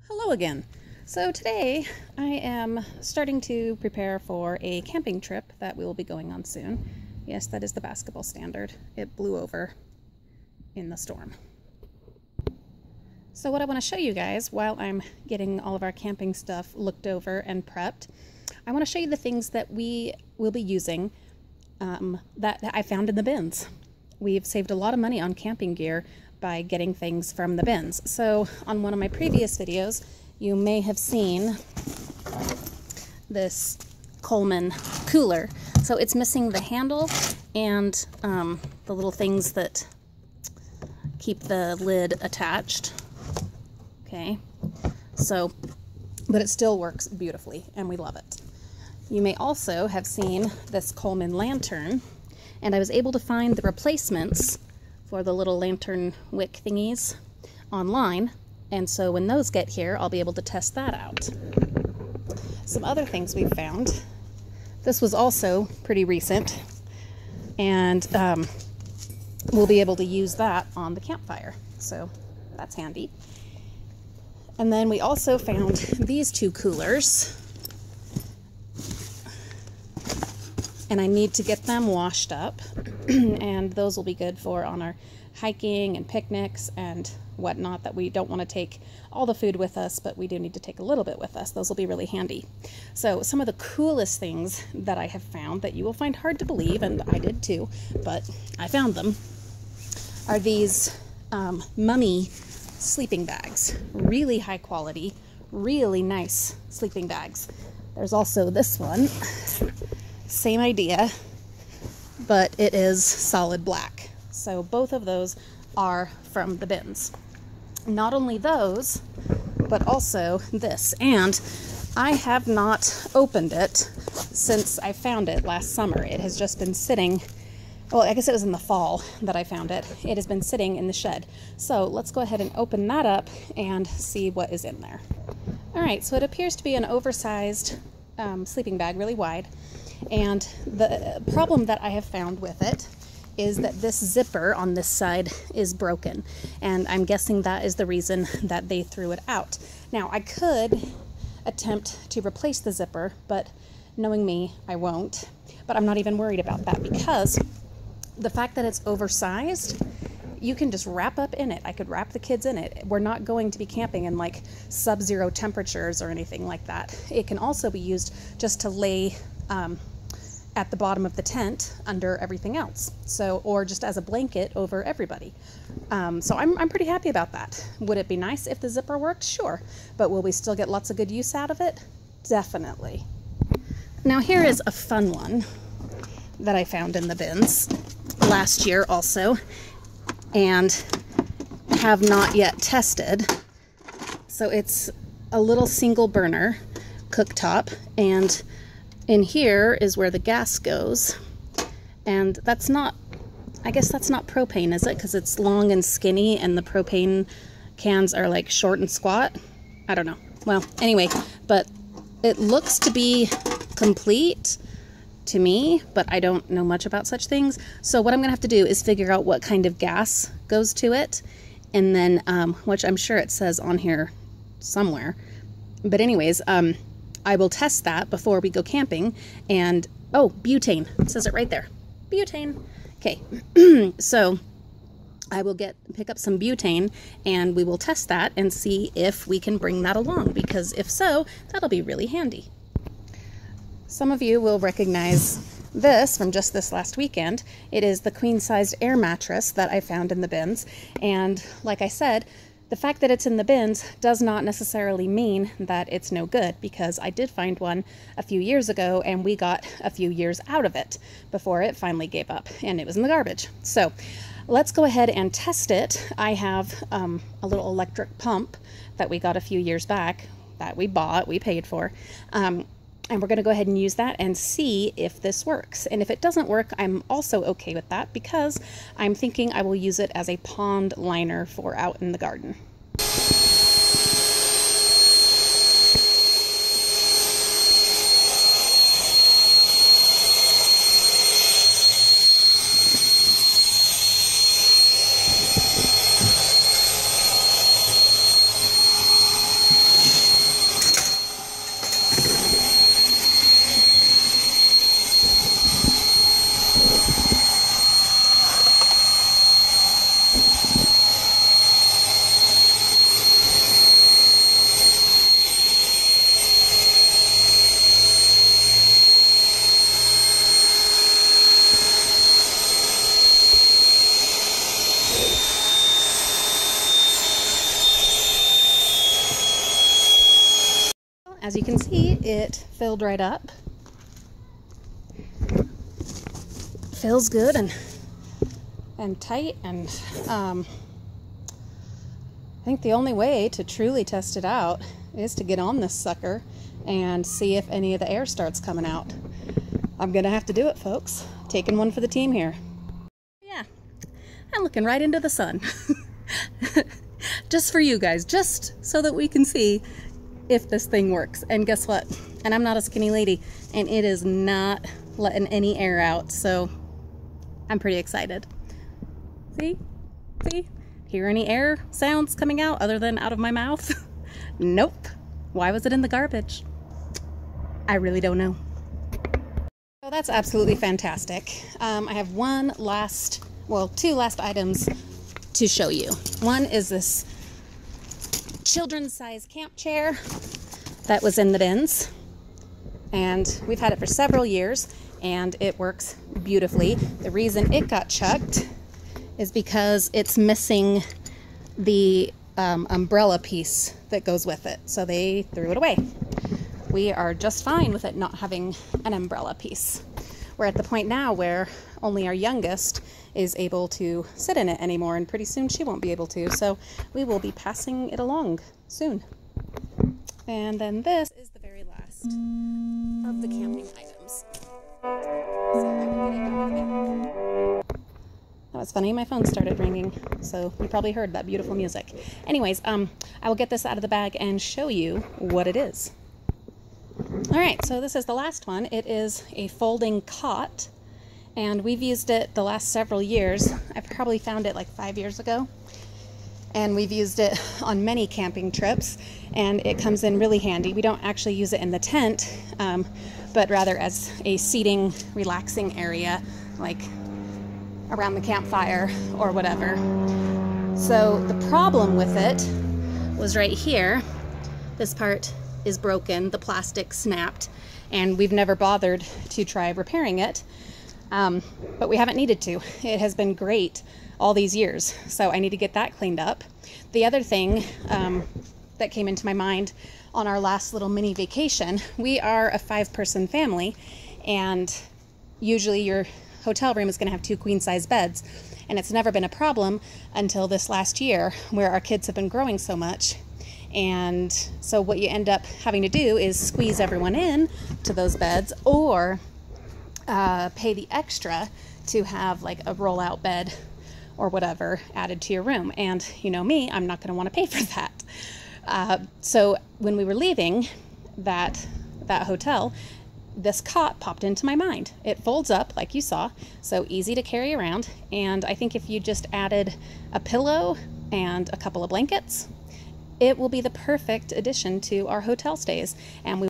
Hello again. So today I am starting to prepare for a camping trip that we will be going on soon. Yes, that is the basketball standard. It blew over in the storm. So what I want to show you guys while I'm getting all of our camping stuff looked over and prepped, I want to show you the things that we will be using that I found in the bins. We've saved a lot of money on camping gear by getting things from the bins. So on one of my previous videos, you may have seen this Coleman cooler. So it's missing the handle and the little things that keep the lid attached. Okay, so, but it still works beautifully and we love it. You may also have seen this Coleman lantern, and I was able to find the replacements for the little lantern wick thingies online, and so when those get here I'll be able to test that out. Some other things we found. This was also pretty recent, and we'll be able to use that on the campfire, so that's handy. And then we also found these two coolers, and I need to get them washed up and those will be good for on our hiking and picnics and whatnot, that we don't want to take all the food with us, but we do need to take a little bit with us. Those will be really handy. So some of the coolest things that I have found that you will find hard to believe, and I did too, but I found them, are these mummy sleeping bags. Really high quality, really nice sleeping bags. There's also this one, same idea, but it is solid black. So both of those are from the bins. Not only those, but also this. And I have not opened it since I found it last summer. It has just been sitting, well, I guess it was in the fall that I found it. It has been sitting in the shed. So let's go ahead and open that up and see what is in there. All right, so it appears to be an oversized sleeping bag, really wide. And the problem that I have found with it is that this zipper on this side is broken. And I'm guessing that is the reason that they threw it out. Now, I could attempt to replace the zipper, but knowing me, I won't. But I'm not even worried about that, because the fact that it's oversized, you can just wrap up in it. I could wrap the kids in it. We're not going to be camping in like sub-zero temperatures or anything like that. It can also be used just to lay at the bottom of the tent under everything else. So, or just as a blanket over everybody. So I'm pretty happy about that. Would it be nice if the zipper worked? Sure. But will we still get lots of good use out of it? Definitely. Now here is a fun one that I found in the bins last year also, and have not yet tested. So it's a little single burner cooktop, and in here is where the gas goes. And that's not, I guess that's not propane, is it? Because it's long and skinny and the propane cans are like short and squat. I don't know. Well, anyway, but it looks to be complete to me, but I don't know much about such things. So what I'm gonna have to do is figure out what kind of gas goes to it, and then, which I'm sure it says on here somewhere. But anyways, I will test that before we go camping. And, oh, butane, it says it right there, butane. Okay, so I will pick up some butane and we will test that and see if we can bring that along, because if so, that'll be really handy. Some of you will recognize this from just this last weekend. It is the queen-sized air mattress that I found in the bins. And like I said, the fact that it's in the bins does not necessarily mean that it's no good, because I did find one a few years ago and we got a few years out of it before it finally gave up and it was in the garbage. So let's go ahead and test it. I have a little electric pump that we got a few years back that we bought, we paid for. And we're going to go ahead and use that and see if this works. And if it doesn't work, I'm also okay with that, because I'm thinking I will use it as a pond liner for out in the garden. as you can see, it filled right up. Feels good and tight, and I think the only way to truly test it out is to get on this sucker and see if any of the air starts coming out. I'm gonna have to do it, folks. Taking one for the team here. Yeah, I'm looking right into the sun. Just for you guys, just so that we can see if this thing works. And guess what? And I'm not a skinny lady, and it is not letting any air out, so I'm pretty excited. See? See? Hear any air sounds coming out other than out of my mouth? Nope. Why was it in the garbage? I really don't know. So that's absolutely fantastic. I have two last items to show you. One is this children's size camp chair that was in the bins, and we've had it for several years and it works beautifully. The reason it got chucked is because it's missing the umbrella piece that goes with it, so they threw it away. We are just fine with it not having an umbrella piece. We're at the point now where only our youngest is able to sit in it anymore, and pretty soon she won't be able to, so we will be passing it along soon. And then this is the very last of the camping items. So I will get it over there. That was funny, my phone started ringing, so you probably heard that beautiful music. Anyways, I will get this out of the bag and show you what it is. Alright, so this is the last one. It is a folding cot, and we've used it the last several years. I probably found it like 5 years ago, and we've used it on many camping trips, and it comes in really handy. We don't actually use it in the tent, but rather as a seating, relaxing area, like around the campfire or whatever. So the problem with it was right here. This part is broken, the plastic snapped, and we've never bothered to try repairing it, but we haven't needed to. It has been great all these years, so I need to get that cleaned up. The other thing that came into my mind on our last little mini vacation, we are a 5-person family, and usually your hotel room is going to have 2 queen-size beds, and it's never been a problem until this last year where our kids have been growing so much. And so what you end up having to do is squeeze everyone in to those beds, or pay the extra to have like a roll-out bed or whatever added to your room. And you know me, I'm not going to want to pay for that. So when we were leaving that hotel, this cot popped into my mind. It folds up like you saw, so easy to carry around. And I think if you just added a pillow and a couple of blankets, it will be the perfect addition to our hotel stays. And we